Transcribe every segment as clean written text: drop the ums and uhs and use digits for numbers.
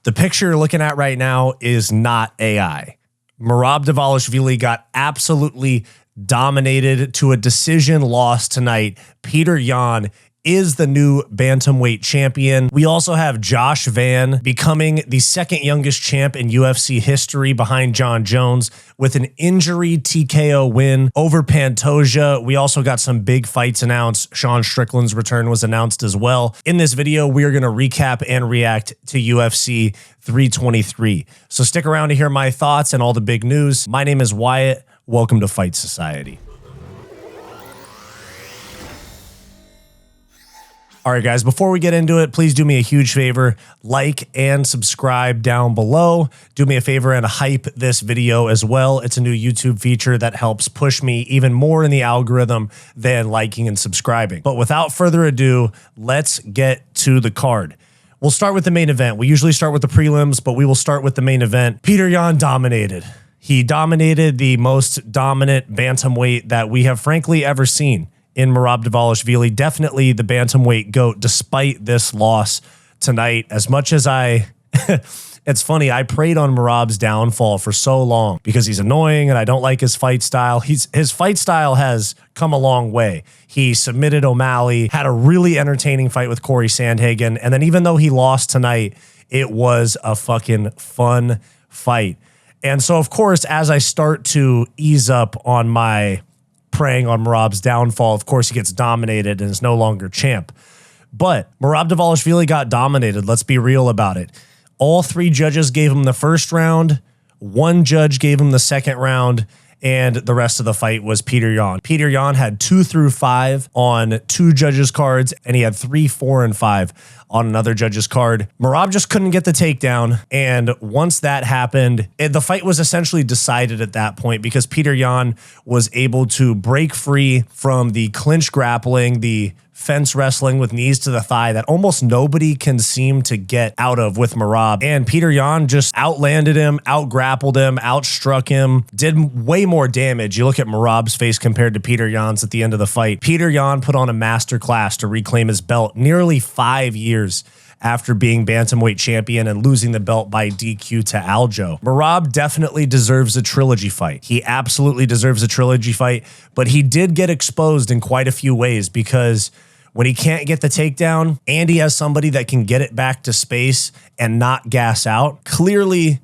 The picture you're looking at right now is not AI. Merab Dvalishvili got absolutely dominated to a decision loss tonight. Petr Yan is the new bantamweight champion. We also have Josh Van becoming the second youngest champ in UFC history behind John Jones with an injury TKO win over Pantoja. We also got some big fights announced. Sean Strickland's return was announced as well. In this video, we are going to recap and react to UFC 323. So stick around to hear my thoughts and all the big news. My name is Wyatt. Welcome to Fight Society. All right, guys, before we get into it, please do me a huge favor, like and subscribe down below. Do me a favor and hype this video as well. It's a new YouTube feature that helps push me even more in the algorithm than liking and subscribing. But without further ado, let's get to the card. We'll start with the main event. We usually start with the prelims, but we will start with the main event. Petr Yan dominated. He dominated the most dominant bantamweight that we have frankly ever seen in Merab Dvalishvili. Definitely the bantamweight GOAT despite this loss tonight. As much as it's funny, I prayed on Merab's downfall for so long because he's annoying and I don't like his fight style. His fight style has come a long way. He submitted O'Malley, had a really entertaining fight with Corey Sandhagen, and then even though he lost tonight, it was a fucking fun fight. And so, of course, as I start to ease up on my preying on Merab's downfall, of course, he gets dominated and is no longer champ. But Merab Dvalishvili got dominated. Let's be real about it. All three judges gave him the first round. One judge gave him the second round. And the rest of the fight was Petr Yan. Petr Yan had 2 through 5 on 2 judges' cards, and he had 3, 4, and 5 on another judge's card. Merab just couldn't get the takedown, and once that happened, the fight was essentially decided at that point because Petr Yan was able to break free from the clinch grappling, the fence wrestling with knees to the thigh that almost nobody can seem to get out of with Merab. And Petr Yan just outlanded him, outgrappled him, outstruck him, did way more damage. You look at Merab's face compared to Petr Yan's at the end of the fight. Petr Yan put on a masterclass to reclaim his belt nearly 5 years after being bantamweight champion and losing the belt by DQ to Aljo. Merab definitely deserves a trilogy fight. He absolutely deserves a trilogy fight, but he did get exposed in quite a few ways because when he can't get the takedown and he has somebody that can get it back to space and not gas out, clearly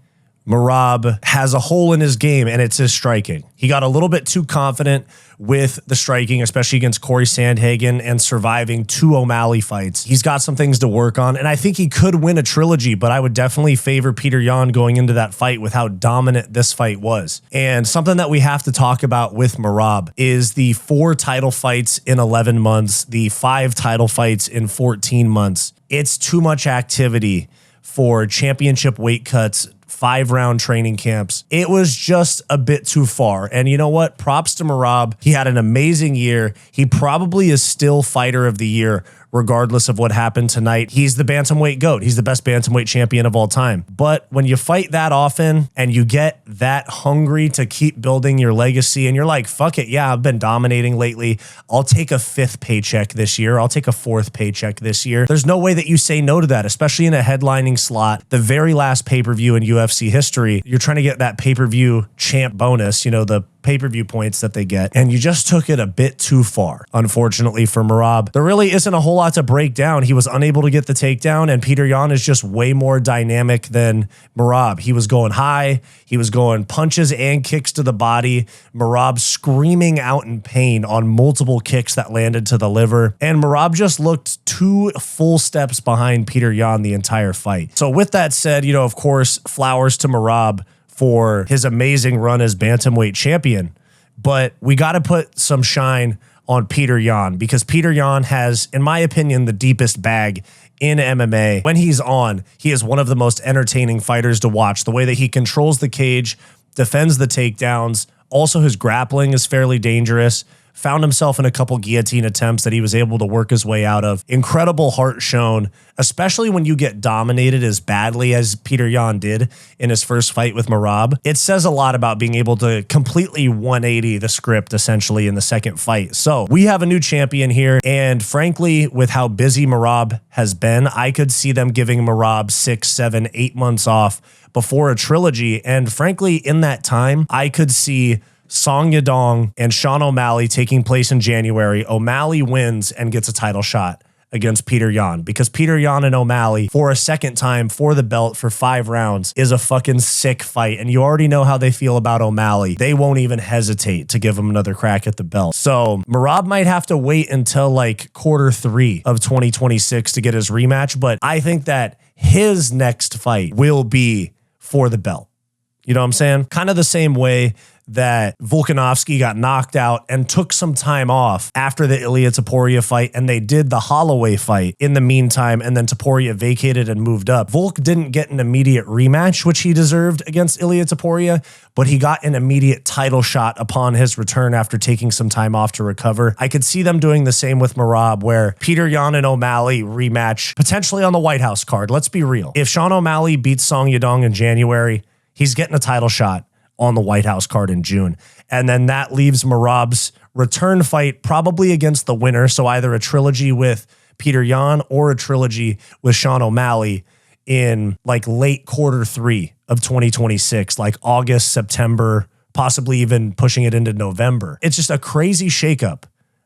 Merab has a hole in his game, and it's his striking. He got a little bit too confident with the striking, especially against Corey Sandhagen and surviving 2 O'Malley fights. He's got some things to work on, and I think he could win a trilogy, but I would definitely favor Petr Yan going into that fight with how dominant this fight was. And something that we have to talk about with Merab is the 4 title fights in 11 months, the 5 title fights in 14 months. It's too much activity for championship weight cuts, 5-round training camps. It was just a bit too far. And you know what? Props to Merab. He had an amazing year. He probably is still fighter of the year, regardless of what happened tonight. He's the bantamweight GOAT. He's the best bantamweight champion of all time. But when you fight that often and you get that hungry to keep building your legacy and you're like, fuck it, yeah, I've been dominating lately. I'll take a 5th paycheck this year. I'll take a 4th paycheck this year. There's no way that you say no to that, especially in a headlining slot. The very last pay-per-view in UFC history, you're trying to get that pay-per-view champ bonus, you know, the pay-per-view points that they get, and you just took it a bit too far, unfortunately, for Merab. There really isn't a whole lot to break down. He was unable to get the takedown, and Petr Yan is just way more dynamic than Merab. He was going high. He was going punches and kicks to the body. Merab screaming out in pain on multiple kicks that landed to the liver, and Merab just looked 2 full steps behind Petr Yan the entire fight. So with that said, you know, of course, flowers to Merab for his amazing run as bantamweight champion. But we got to put some shine on Petr Yan because Petr Yan has, in my opinion, the deepest bag in MMA. When he's on, he is one of the most entertaining fighters to watch. The way that he controls the cage, defends the takedowns. Also, his grappling is fairly dangerous. found himself in a couple guillotine attempts that he was able to work his way out of. Incredible heart shown, especially when you get dominated as badly as Petr Yan did in his first fight with Merab. It says a lot about being able to completely 180 the script essentially in the second fight. So we have a new champion here, and frankly, with how busy Merab has been, I could see them giving Merab 6, 7, 8 months off before a trilogy. And frankly, in that time, I could see Song Yadong and Sean O'Malley taking place in January. O'Malley wins and gets a title shot against Petr Yan, because Petr Yan and O'Malley for a second time for the belt for 5 rounds is a fucking sick fight. And you already know how they feel about O'Malley. They won't even hesitate to give him another crack at the belt. So Merab might have to wait until like Q3 of 2026 to get his rematch. But I think that his next fight will be for the belt. You know what I'm saying? Kind of the same way that Volkanovski got knocked out and took some time off after the Ilia Topuria fight, and they did the Holloway fight in the meantime, and then Topuria vacated and moved up. Volk didn't get an immediate rematch, which he deserved against Ilia Topuria, but he got an immediate title shot upon his return after taking some time off to recover. I could see them doing the same with Merab, where Petr Yan and O'Malley rematch potentially on the White House card. Let's be real. If Sean O'Malley beats Song Yadong in January, he's getting a title shot on the White House card in June. And then that leaves Merab's return fight probably against the winner. So either a trilogy with Petr Yan or a trilogy with Sean O'Malley in like late Q3 of 2026, like August, September, possibly even pushing it into November. It's just a crazy shakeup.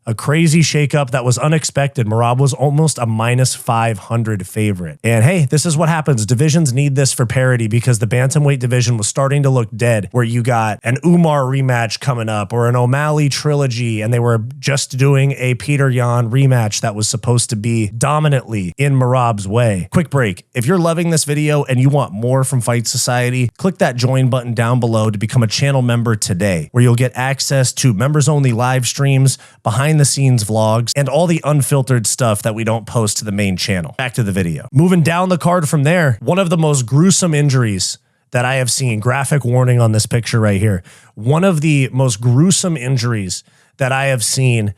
A crazy shakeup that was unexpected. Merab was almost a -500 favorite. And hey, this is what happens. Divisions need this for parity, because the bantamweight division was starting to look dead, where you got an Umar rematch coming up or an O'Malley trilogy, and they were just doing a Petr Yan rematch that was supposed to be dominantly in Merab's way. Quick break. If you're loving this video and you want more from Fight Society, click that join button down below to become a channel member today, where you'll get access to members-only live streams, behind the scenes vlogs, and all the unfiltered stuff that we don't post to the main channel. Back to the video. Moving down the card from there, one of the most gruesome injuries that I have seen, graphic warning on this picture right here, one of the most gruesome injuries that I have seen,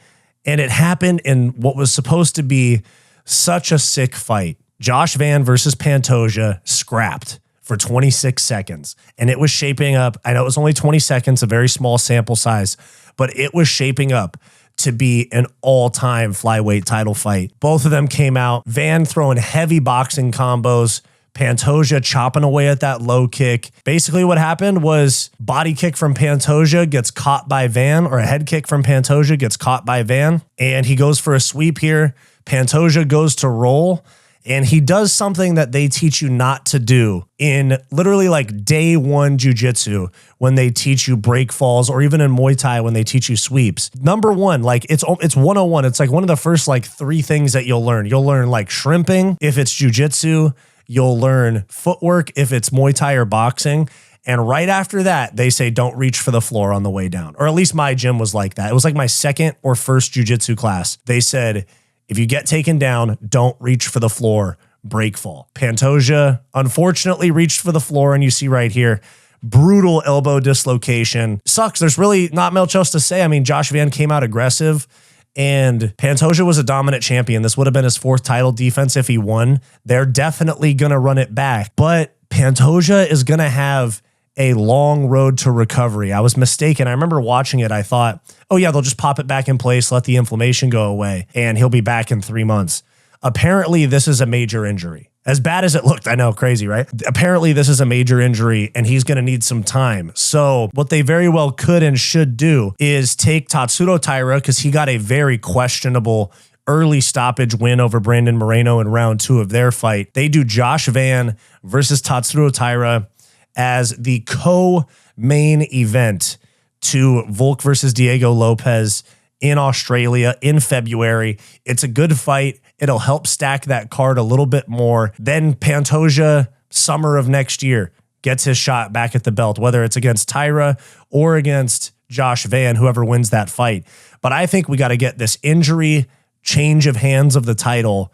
and it happened in what was supposed to be such a sick fight. Josh Van versus Pantoja scrapped for 26 seconds, and it was shaping up. I know it was only 20 seconds, a very small sample size, but it was shaping up to be an all-time flyweight title fight. Both of them came out, Van throwing heavy boxing combos, Pantoja chopping away at that low kick. Basically what happened was body kick from Pantoja gets caught by Van, or a head kick from Pantoja gets caught by Van, and he goes for a sweep here. Pantoja goes to roll, and he does something that they teach you not to do in literally like day one jiu-jitsu, when they teach you break falls, or even in Muay Thai when they teach you sweeps. Number one, like it's 101. It's like one of the first like 3 things that you'll learn. You'll learn like shrimping if it's jiu-jitsu. You'll learn footwork if it's Muay Thai or boxing. And right after that, they say, don't reach for the floor on the way down. Or at least my gym was like that. It was like my second or first jiu-jitsu class. They said, if you get taken down, don't reach for the floor, break fall. Pantoja unfortunately reached for the floor, and you see right here, brutal elbow dislocation. Sucks. There's really not much else to say. I mean, Josh Van came out aggressive, and Pantoja was a dominant champion. This would have been his 4th title defense if he won. They're definitely going to run it back, but Pantoja is going to have a long road to recovery. I was mistaken. I remember watching it. I thought, oh yeah, they'll just pop it back in place, let the inflammation go away, and he'll be back in 3 months. Apparently, this is a major injury. As bad as it looked, I know, crazy, right? Apparently, this is a major injury, and he's going to need some time. So what they very well could and should do is take Tatsuro Taira, because he got a very questionable early stoppage win over Brandon Moreno in round 2 of their fight. They do Josh Van versus Tatsuro Taira as the co-main event to Volk versus Diego Lopez in Australia in February. It's a good fight. It'll help stack that card a little bit more. Then Pantoja, summer of next year, gets his shot back at the belt, whether it's against Taira or against Josh Van, whoever wins that fight. But I think we got to get this injury, change of hands of the title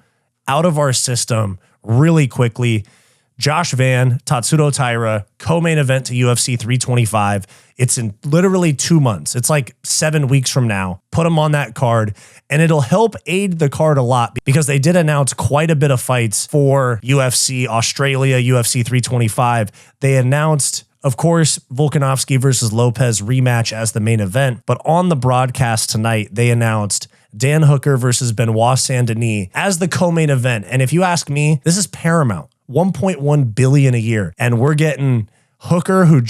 out of our system really quickly. Josh Van, Tatsuro Taira, co-main event to UFC 325. It's in literally 2 months. It's like 7 weeks from now. Put them on that card, and it'll help aid the card a lot because they did announce quite a bit of fights for UFC Australia, UFC 325. They announced, of course, Volkanovski versus Lopez rematch as the main event, but on the broadcast tonight, they announced Dan Hooker versus Benoit Saint-Denis as the co-main event. And if you ask me, this is paramount. 1.1 billion a year. And we're getting Hooker, who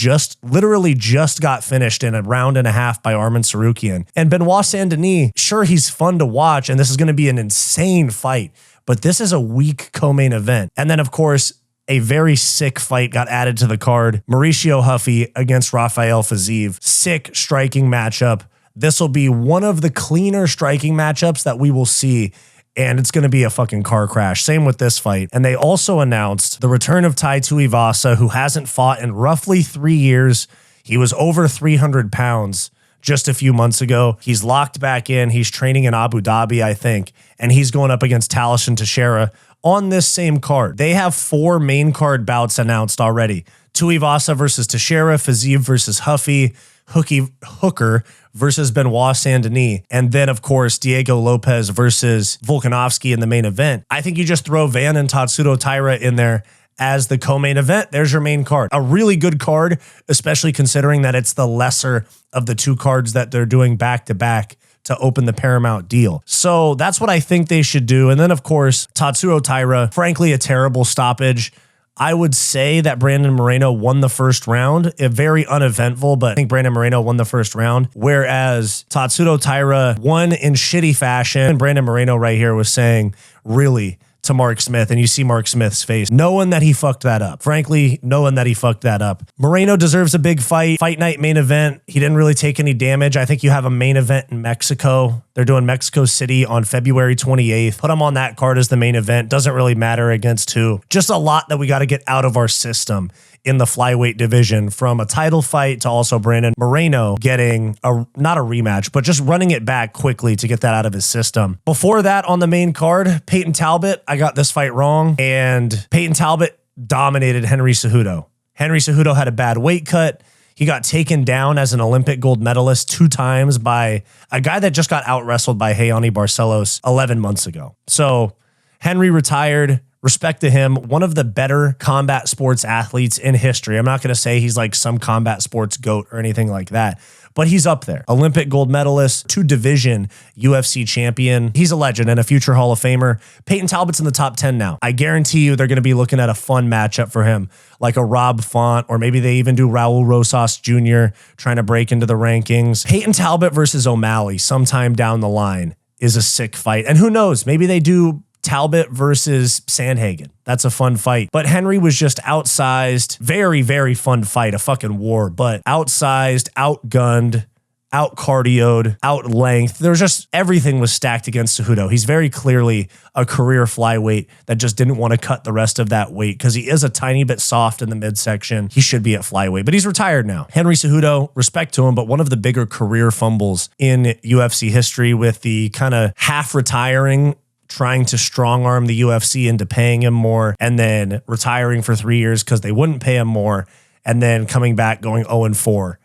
literally just got finished in a round and a half by Arman Sarukian. And Benoit Saint-Denis, sure, he's fun to watch, and this is going to be an insane fight, but this is a weak co-main event. And then, of course, a very sick fight got added to the card. Mauricio Huffy against Rafael Fiziev. Sick striking matchup. This will be one of the cleaner striking matchups that we will see, and it's going to be a fucking car crash. Same with this fight. And they also announced the return of Tai Tuivasa, who hasn't fought in roughly 3 years. He was over 300 pounds just a few months ago. He's locked back in. He's training in Abu Dhabi, I think, and he's going up against Talashin Teixeira on this same card. They have 4 main card bouts announced already. Tuivasa versus Teixeira, Fiziev versus Huffy, Hooker versus Benoit Saint-Denis, and then, of course, Diego Lopez versus Volkanovski in the main event. I think you just throw Van and Tatsuro Taira in there as the co-main event. There's your main card. A really good card, especially considering that it's the lesser of the 2 cards that they're doing back-to-back to open the Paramount deal. So that's what I think they should do. And then, of course, Tatsuro Taira, frankly, a terrible stoppage. I would say that Brandon Moreno won the first round. Very uneventful, but I think Brandon Moreno won the first round, whereas Tatsuro Taira won in shitty fashion. And Brandon Moreno right here was saying, really, to Mark Smith, and you see Mark Smith's face, knowing that he fucked that up. Frankly, knowing that he fucked that up. Moreno deserves a big fight. Fight night main event. He didn't really take any damage. I think you have a main event in Mexico. They're doing Mexico City on February 28th. Put him on that card as the main event. Doesn't really matter against who. Just a lot that we got to get out of our system in the flyweight division, from a title fight to also Brandon Moreno getting not a rematch, but just running it back quickly to get that out of his system. Before that, on the main card, Peyton Talbot, I got this fight wrong, and Peyton Talbot dominated Henry Cejudo. Henry Cejudo had a bad weight cut. He got taken down as an Olympic gold medalist 2 times by a guy that just got out-wrestled by Hayani Barcelos 11 months ago. So Henry retired. Respect to him. One of the better combat sports athletes in history. I'm not going to say he's like some combat sports GOAT or anything like that, but he's up there. Olympic gold medalist, 2-division UFC champion. He's a legend and a future Hall of Famer. Peyton Talbot's in the top 10 now. I guarantee you they're going to be looking at a fun matchup for him, like a Rob Font, or maybe they even do Raul Rosas Jr. trying to break into the rankings. Peyton Talbot versus O'Malley sometime down the line is a sick fight. And who knows, maybe they do Talbot versus Sandhagen. That's a fun fight. But Henry was just outsized. Very, very fun fight. A fucking war. But outsized, outgunned, out-cardioed, out-length. There was just, everything was stacked against Cejudo. He's very clearly a career flyweight that just didn't want to cut the rest of that weight because he is a tiny bit soft in the midsection. He should be at flyweight, but he's retired now. Henry Cejudo, respect to him, but one of the bigger career fumbles in UFC history, with the kind of half retiring, trying to strong arm the UFC into paying him more, and then retiring for 3 years because they wouldn't pay him more, and then coming back going 0-4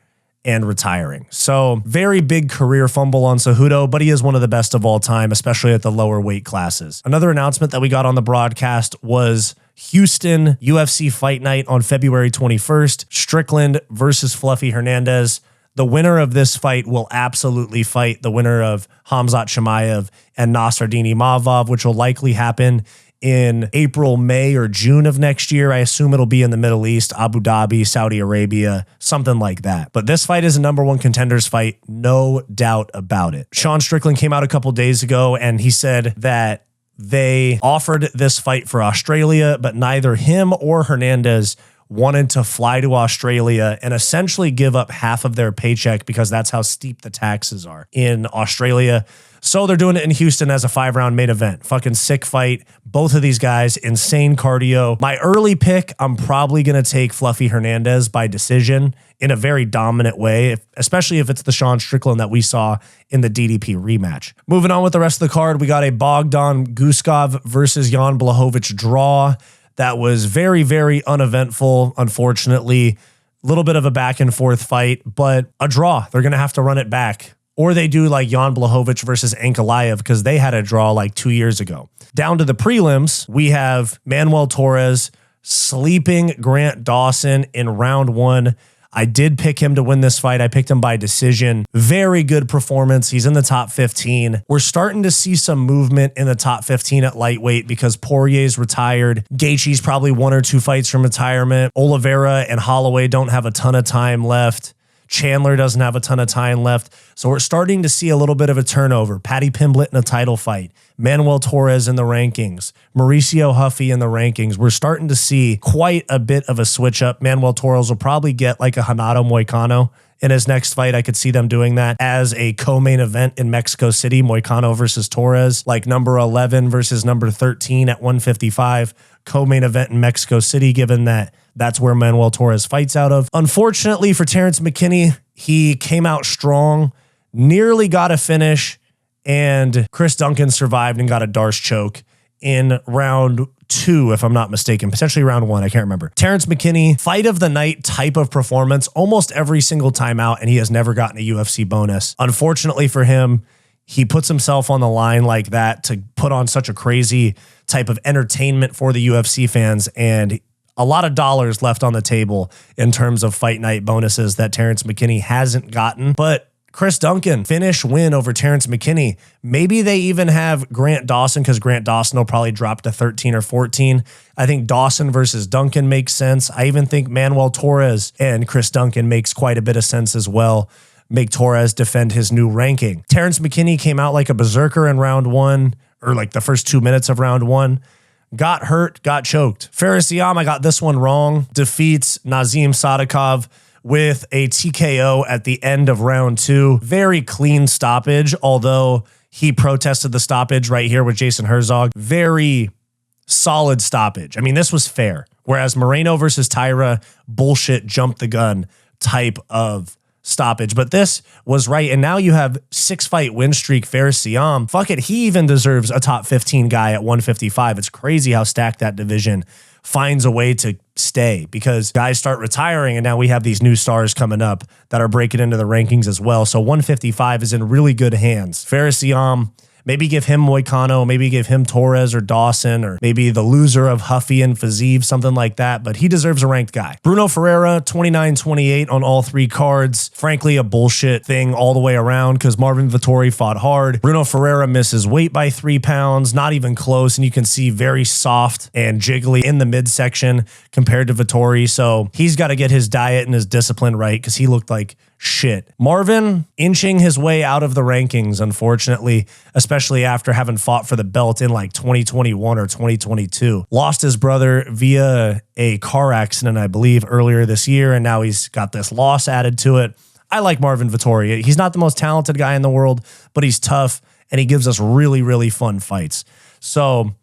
and retiring. So very big career fumble on Cejudo, but he is one of the best of all time, especially at the lower weight classes. Another announcement that we got on the broadcast was Houston UFC Fight Night on February 21st, Strickland versus Fluffy Hernandez. The winner of this fight will absolutely fight the winner of Khamzat Chimaev and Nasruddin Imavov, which will likely happen in April, May, or June of next year. I assume it'll be in the Middle East, Abu Dhabi, Saudi Arabia, something like that. But this fight is a #1 contenders fight, no doubt about it. Sean Strickland came out a couple days ago and he said that they offered this fight for Australia, but neither him or Hernandez wanted to fly to Australia and essentially give up half of their paycheck because that's how steep the taxes are in Australia. So they're doing it in Houston as a 5-round main event. Fucking sick fight. Both of these guys, insane cardio. My early pick, I'm probably going to take Fluffy Hernandez by decision in a very dominant way, especially if it's the Sean Strickland that we saw in the DDP rematch. Moving on with the rest of the card, we got a Bogdan Guskov versus Jan Blachowicz draw. that was very, very uneventful, unfortunately. A little bit of a back and forth fight, but a draw. They're going to have to run it back. Or they do like Jan Blachowicz versus Ankalaev because they had a draw like 2 years ago. Down to the prelims, we have Manuel Torres sleeping Grant Dawson in round 1. I did pick him to win this fight. I picked him by decision. Very good performance. He's in the top 15. We're starting to see some movement in the top 15 at lightweight because Poirier's retired. Gaethje's probably 1 or 2 fights from retirement. Oliveira and Holloway don't have a ton of time left. Chandler doesn't have a ton of time left. So we're starting to see a little bit of a turnover. Paddy Pimblett in a title fight. Manuel Torres in the rankings. Mauricio Huffy in the rankings. We're starting to see quite a bit of a switch up. Manuel Torres will probably get like a Renato Moicano in his next fight. I could see them doing that as a co-main event in Mexico City. Moicano versus Torres, like number 11 versus number 13 at 155. Co-main event in Mexico City, given that that's where Manuel Torres fights out of. Unfortunately for Terrence McKinney, he came out strong, nearly got a finish, and Chris Duncan survived and got a Darce choke in round 2, if I'm not mistaken, potentially round 1. I can't remember. Terrence McKinney, fight of the night type of performance, almost every single time out, and he has never gotten a UFC bonus. Unfortunately for him, he puts himself on the line like that to put on such a crazy type of entertainment for the UFC fans, and a lot of dollars left on the table in terms of fight night bonuses that Terrence McKinney hasn't gotten. But Chris Duncan, finish win over Terrence McKinney. Maybe they even have Grant Dawson because Grant Dawson will probably drop to 13 or 14. I think Dawson versus Duncan makes sense. I even think Manuel Torres and Chris Duncan makes quite a bit of sense as well. Make Torres defend his new ranking. Terrence McKinney came out like a berserker in round 1, or like the first 2 minutes of round 1. Got hurt, got choked. Faris Yam, I got this one wrong, defeats Nazim Sadikov with a TKO at the end of round 2. Very clean stoppage, although he protested the stoppage right here with Jason Herzog. Very solid stoppage. I mean, this was fair. Whereas Moreno versus Taira, bullshit, jump the gun type of stoppage. But this was right. And now you have 6-fight win streak, Faris Yam. Fuck it. He even deserves a top 15 guy at 155. It's crazy how stacked that division finds a way to stay because guys start retiring and now we have these new stars coming up that are breaking into the rankings as well. So 155 is in really good hands. Faris Yam, maybe give him Moicano, maybe give him Torres or Dawson, or maybe the loser of Huffy and Fiziev, something like that, but he deserves a ranked guy. Bruno Ferreira, 29-28 on all 3 cards. Frankly, a bullshit thing all the way around because Marvin Vettori fought hard. Bruno Ferreira misses weight by 3 pounds, not even close, and you can see very soft and jiggly in the midsection compared to Vettori, so he's got to get his diet and his discipline right because he looked like shit. Marvin inching his way out of the rankings, unfortunately, especially after having fought for the belt in like 2021 or 2022. Lost his brother via a car accident, I believe, earlier this year, and now he's got this loss added to it. I like Marvin Vettori. He's not the most talented guy in the world, but he's tough, and he gives us really, really fun fights. So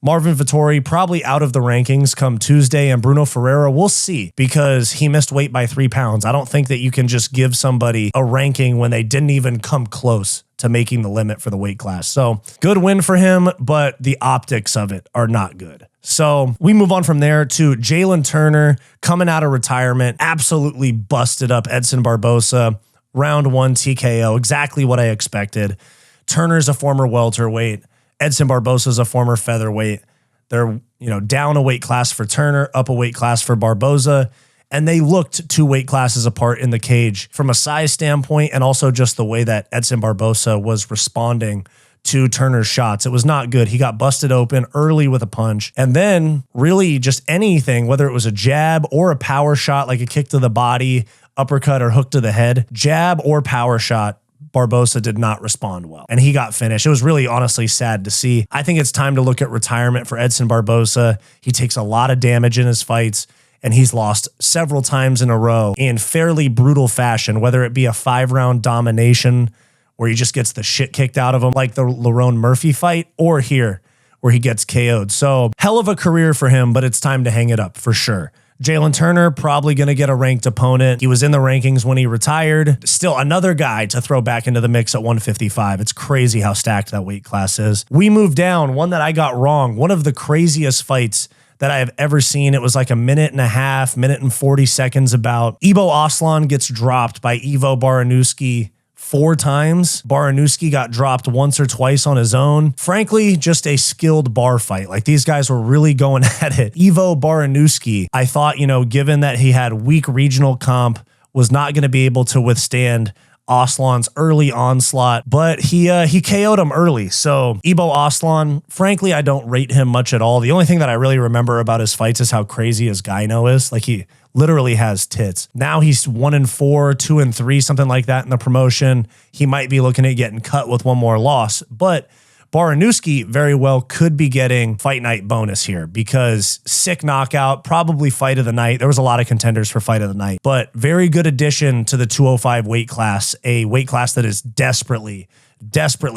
Marvin Vettori probably out of the rankings come Tuesday, and Bruno Ferreira, we'll see because he missed weight by 3 pounds. I don't think that you can just give somebody a ranking when they didn't even come close to making the limit for the weight class. So good win for him, but the optics of it are not good. So we move on from there to Jalen Turner coming out of retirement, absolutely busted up Edson Barbosa, round 1 TKO, exactly what I expected. Turner's a former welterweight. Edson Barbosa is a former featherweight. They're, down a weight class for Turner, up a weight class for Barbosa, and they looked 2 weight classes apart in the cage from a size standpoint and also just the way that Edson Barbosa was responding to Turner's shots. It was not good. He got busted open early with a punch, and then really just anything, whether it was a jab or a power shot, like a kick to the body, uppercut or hook to the head, jab or power shot, Barbosa did not respond well, and he got finished. It was really honestly sad to see. I think it's time to look at retirement for Edson Barbosa. He takes a lot of damage in his fights, and he's lost several times in a row in fairly brutal fashion, whether it be a 5-round domination where he just gets the shit kicked out of him, like the Lerone Murphy fight, or here where he gets KO'd. So hell of a career for him, but it's time to hang it up for sure. Jalen Turner, probably going to get a ranked opponent. He was in the rankings when he retired. Still another guy to throw back into the mix at 155. It's crazy how stacked that weight class is. We move down, one that I got wrong. One of the craziest fights that I have ever seen. It was like a minute and a half, minute and 40 seconds about. Ivo Aslan gets dropped by Ivo Baranuski 4 times. Baranuski got dropped once or twice on his own. Frankly, just a skilled bar fight. Like, these guys were really going at it. Ivo Baranuski, I thought, you know, given that he had weak regional comp, was not going to be able to withstand Aslan's early onslaught, but he KO'd him early. So Ivo Aslan, frankly, I don't rate him much at all. The only thing that I really remember about his fights is how crazy his gyno is. Like, he literally has tits. Now he's 1-4, 2-3, something like that in the promotion. He might be looking at getting cut with one more loss, but Baranuski very well could be getting fight night bonus here because sick knockout, probably fight of the night. There was a lot of contenders for fight of the night, but very good addition to the 205 weight class, a weight class that is desperately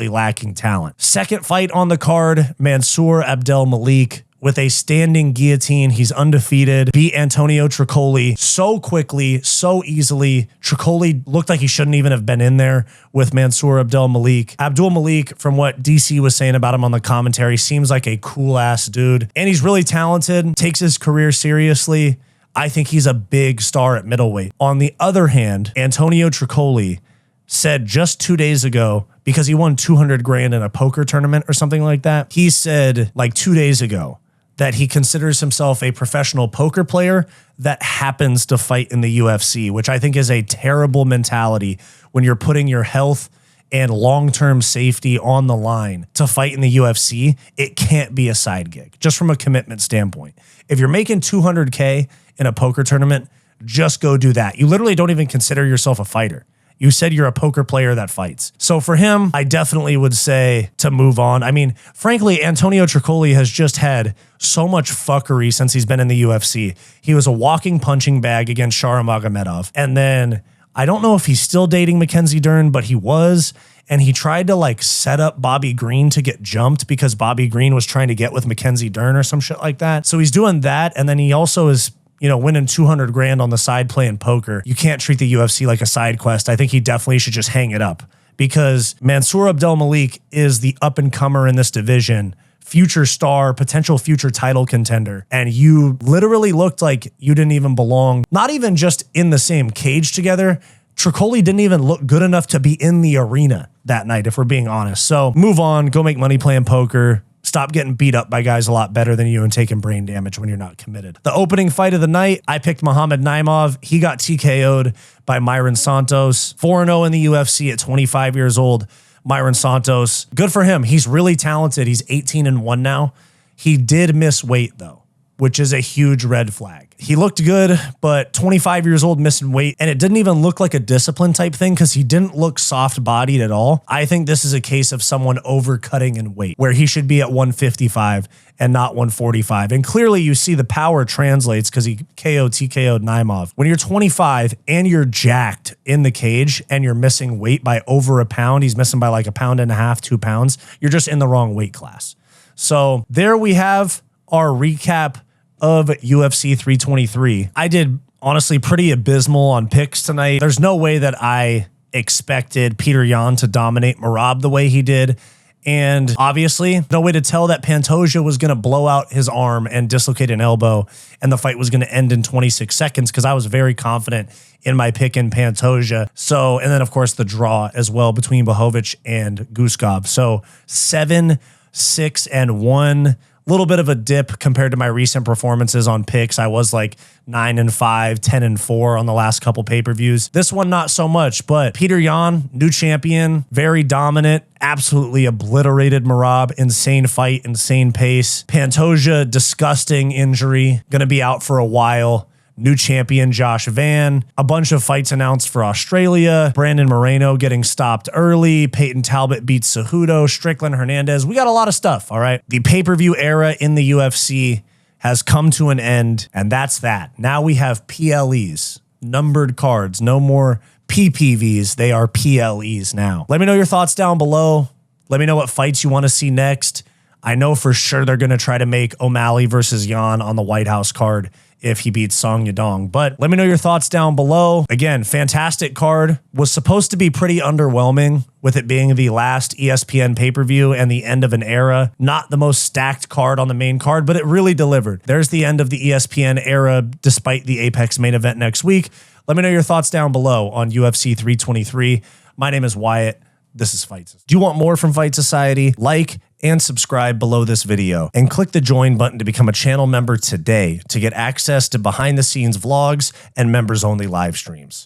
lacking talent. Second fight on the card, Mansour Abdelmalik. With a standing guillotine, he's undefeated, beat Antonio Tricoli so quickly, so easily. Tricoli looked like he shouldn't even have been in there with Mansour Abdelmalik. Abdelmalik, from what DC was saying about him on the commentary, seems like a cool-ass dude. And he's really talented, takes his career seriously. I think he's a big star at middleweight. On the other hand, Antonio Tricoli said just 2 days ago, because he won 200 grand in a poker tournament or something like that, he said like 2 days ago that he considers himself a professional poker player that happens to fight in the UFC, which I think is a terrible mentality when you're putting your health and long-term safety on the line to fight in the UFC. It can't be a side gig, just from a commitment standpoint. If you're making 200K in a poker tournament, just go do that. You literally don't even consider yourself a fighter. You said you're a poker player that fights. So for him, I definitely would say to move on. I mean, frankly, Antonio Tricoli has just had so much fuckery since he's been in the UFC. He was a walking punching bag against Shara Magomedov. And then I don't know if he's still dating Mackenzie Dern, but he was. And he tried to like set up Bobby Green to get jumped because Bobby Green was trying to get with Mackenzie Dern or some shit like that. So he's doing that. And then he also is, you know, winning 200 grand on the side playing poker. You can't treat the UFC like a side quest. I think he definitely should just hang it up because Mansour Abdelmalik is the up-and-comer in this division, future star, potential future title contender. And you literally looked like you didn't even belong, not even just in the same cage together. Tricoli didn't even look good enough to be in the arena that night, if we're being honest. So move on, go make money playing poker. Stop getting beat up by guys a lot better than you and taking brain damage when you're not committed. The opening fight of the night, I picked Muhammad Naimov. He got TKO'd by Myron Santos. 4-0 in the UFC at 25 years old. Myron Santos, good for him. He's really talented. He's 18-1 now. He did miss weight though, which is a huge red flag. He looked good, but 25 years old, missing weight, and it didn't even look like a discipline type thing because he didn't look soft-bodied at all. I think this is a case of someone overcutting in weight, where he should be at 155 and not 145. And clearly you see the power translates because he TKO'd Naimov. When you're 25 and you're jacked in the cage and you're missing weight by over a pound, he's missing by like 1.5 pounds, 2 pounds, you're just in the wrong weight class. So there we have our recap of UFC 323. I did honestly pretty abysmal on picks tonight. There's no way that I expected Petr Yan to dominate Merab the way he did. And obviously, no way to tell that Pantoja was going to blow out his arm and dislocate an elbow and the fight was going to end in 26 seconds because I was very confident in my pick in Pantoja. So, and then of course the draw as well between Blachowicz and Guskov. So 7-6-1. Little bit of a dip compared to my recent performances on picks. I was like 9-5, 10-4 on the last couple pay-per-views. This one, not so much, but Petr Yan, new champion, very dominant, absolutely obliterated Merab. Insane fight, insane pace. Pantoja, disgusting injury, gonna be out for a while. New champion Josh Van, a bunch of fights announced for Australia, Brandon Moreno getting stopped early, Peyton Talbot beats Cejudo, Strickland Hernandez. We got a lot of stuff, all right? The pay-per-view era in the UFC has come to an end, and that's that. Now we have PLEs, numbered cards, no more PPVs. They are PLEs now. Let me know your thoughts down below. Let me know what fights you want to see next. I know for sure they're going to try to make O'Malley versus Yan on the White House card if he beats Song Yadong. But let me know your thoughts down below. Again, fantastic card. Was supposed to be pretty underwhelming with it being the last ESPN pay-per-view and the end of an era. Not the most stacked card on the main card, but it really delivered. There's the end of the ESPN era despite the Apex main event next week. Let me know your thoughts down below on UFC 323. My name is Wyatt. This is Fight Society. Do you want more from Fight Society? Like and subscribe below this video and click the join button to become a channel member today to get access to behind the scenes vlogs and members only live streams.